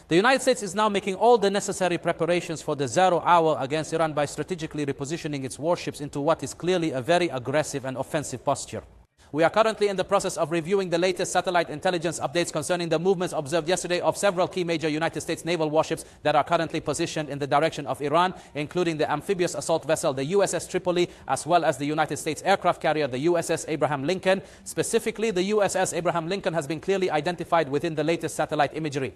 The United States is now making all the necessary preparations for the 0 hour against Iran by strategically repositioning its warships into what is clearly a very aggressive and offensive posture. We are currently in the process of reviewing the latest satellite intelligence updates concerning the movements observed yesterday of several key major United States naval warships that are currently positioned in the direction of Iran, including the amphibious assault vessel, the USS Tripoli, as well as the United States aircraft carrier, the USS Abraham Lincoln. Specifically, the USS Abraham Lincoln has been clearly identified within the latest satellite imagery.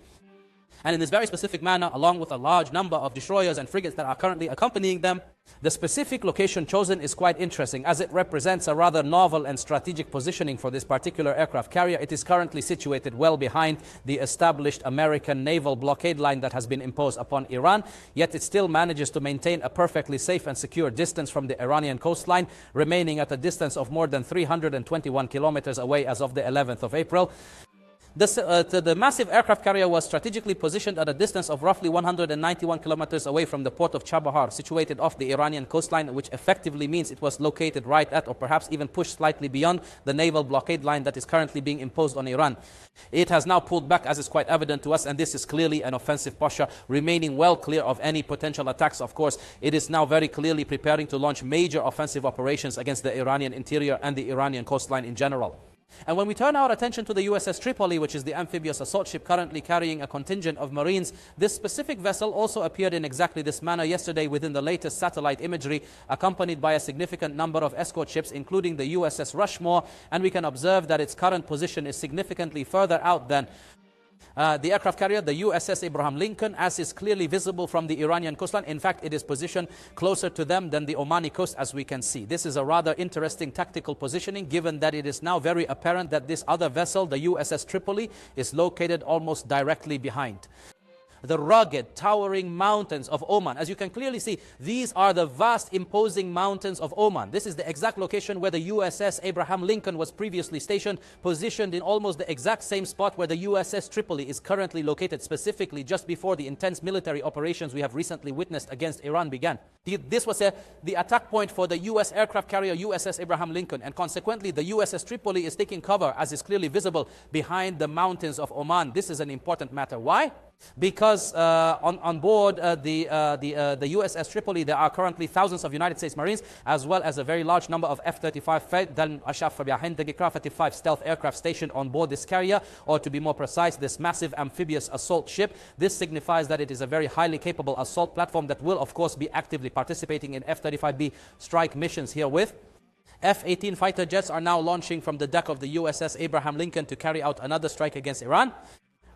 And in this very specific manner, along with a large number of destroyers and frigates that are currently accompanying them, the specific location chosen is quite interesting, as it represents a rather novel and strategic positioning for this particular aircraft carrier. It is currently situated well behind the established American naval blockade line that has been imposed upon Iran, yet it still manages to maintain a perfectly safe and secure distance from the Iranian coastline, remaining at a distance of more than 321 kilometers away as of the 11th of April. The massive aircraft carrier was strategically positioned at a distance of roughly 191 kilometers away from the port of Chabahar, situated off the Iranian coastline, which effectively means it was located right at, or perhaps even pushed slightly beyond, the naval blockade line that is currently being imposed on Iran. It has now pulled back, as is quite evident to us, and this is clearly an offensive posture, remaining well clear of any potential attacks. Of course, it is now very clearly preparing to launch major offensive operations against the Iranian interior and the Iranian coastline in general. And when we turn our attention to the USS Tripoli, which is the amphibious assault ship currently carrying a contingent of Marines, this specific vessel also appeared in exactly this manner yesterday within the latest satellite imagery, accompanied by a significant number of escort ships, including the USS Rushmore, and we can observe that its current position is significantly further out than the aircraft carrier, the USS Abraham Lincoln, as is clearly visible from the Iranian coastline. In fact, it is positioned closer to them than the Omani coast, as we can see. This is a rather interesting tactical positioning, given that it is now very apparent that this other vessel, the USS Tripoli, is located almost directly behind. The rugged, towering mountains of Oman. As you can clearly see, these are the vast, imposing mountains of Oman. This is the exact location where the USS Abraham Lincoln was previously stationed, positioned in almost the exact same spot where the USS Tripoli is currently located, specifically just before the intense military operations we have recently witnessed against Iran began. This was the attack point for the US aircraft carrier USS Abraham Lincoln, and consequently the USS Tripoli is taking cover, as is clearly visible, behind the mountains of Oman. This is an important matter. Why? Because on board the USS Tripoli, there are currently thousands of United States Marines, as well as a very large number of F-35 stealth aircraft stationed on board this carrier, or to be more precise, this massive amphibious assault ship. This signifies that it is a very highly capable assault platform that will, of course, be actively participating in F-35B strike missions herewith. F-18 fighter jets are now launching from the deck of the USS Abraham Lincoln to carry out another strike against Iran.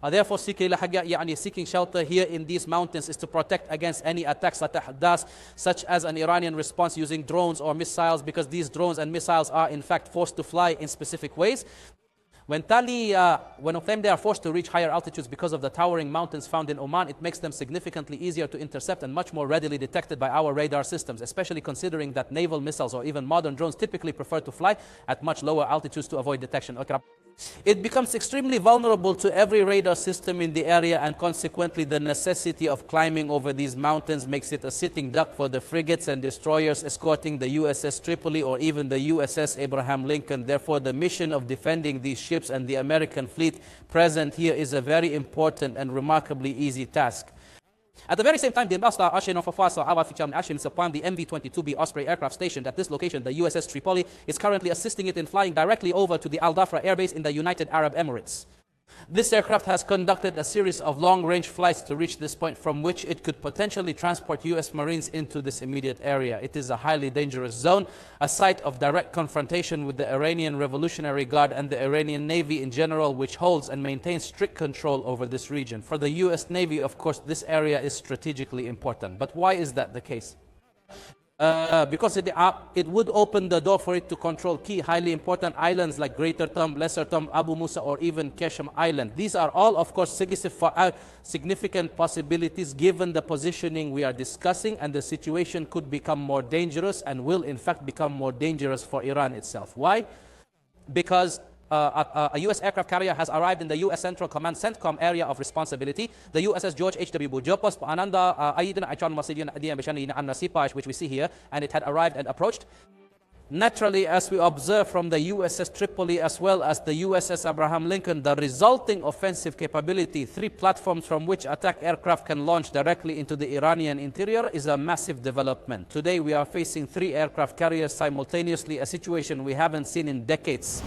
Therefore, seeking shelter here in these mountains is to protect against any attacks such as an Iranian response using drones or missiles, because these drones and missiles are in fact forced to fly in specific ways. When they are forced to reach higher altitudes because of the towering mountains found in Oman, it makes them significantly easier to intercept and much more readily detected by our radar systems, especially considering that naval missiles or even modern drones typically prefer to fly at much lower altitudes to avoid detection. It becomes extremely vulnerable to every radar system in the area, and consequently the necessity of climbing over these mountains makes it a sitting duck for the frigates and destroyers escorting the USS Tripoli or even the USS Abraham Lincoln. Therefore, the mission of defending these ships and the American fleet present here is a very important and remarkably easy task. At the very same time, the MV-22B Osprey aircraft stationed at this location, the USS Tripoli, is currently assisting it in flying directly over to the Al Dhafra Air Base in the United Arab Emirates. This aircraft has conducted a series of long-range flights to reach this point, from which it could potentially transport US Marines into this immediate area. It is a highly dangerous zone, a site of direct confrontation with the Iranian Revolutionary Guard and the Iranian Navy in general, which holds and maintains strict control over this region. For the US Navy, of course, this area is strategically important. But why is that the case? Because it would open the door for it to control key highly important islands like Greater Thumb, Lesser Thumb, Abu Musa, or even Keshem Island. These are all, of course, significant possibilities given the positioning we are discussing, and the situation could become more dangerous and will in fact become more dangerous for Iran itself. Why? Because a U.S. aircraft carrier has arrived in the U.S. Central Command CENTCOM area of responsibility. The USS George H.W. Bujopos, which we see here, and it had arrived and approached. Naturally, as we observe from the USS Tripoli as well as the USS Abraham Lincoln, the resulting offensive capability, 3 platforms from which attack aircraft can launch directly into the Iranian interior, is a massive development. Today we are facing 3 aircraft carriers simultaneously, a situation we haven't seen in decades.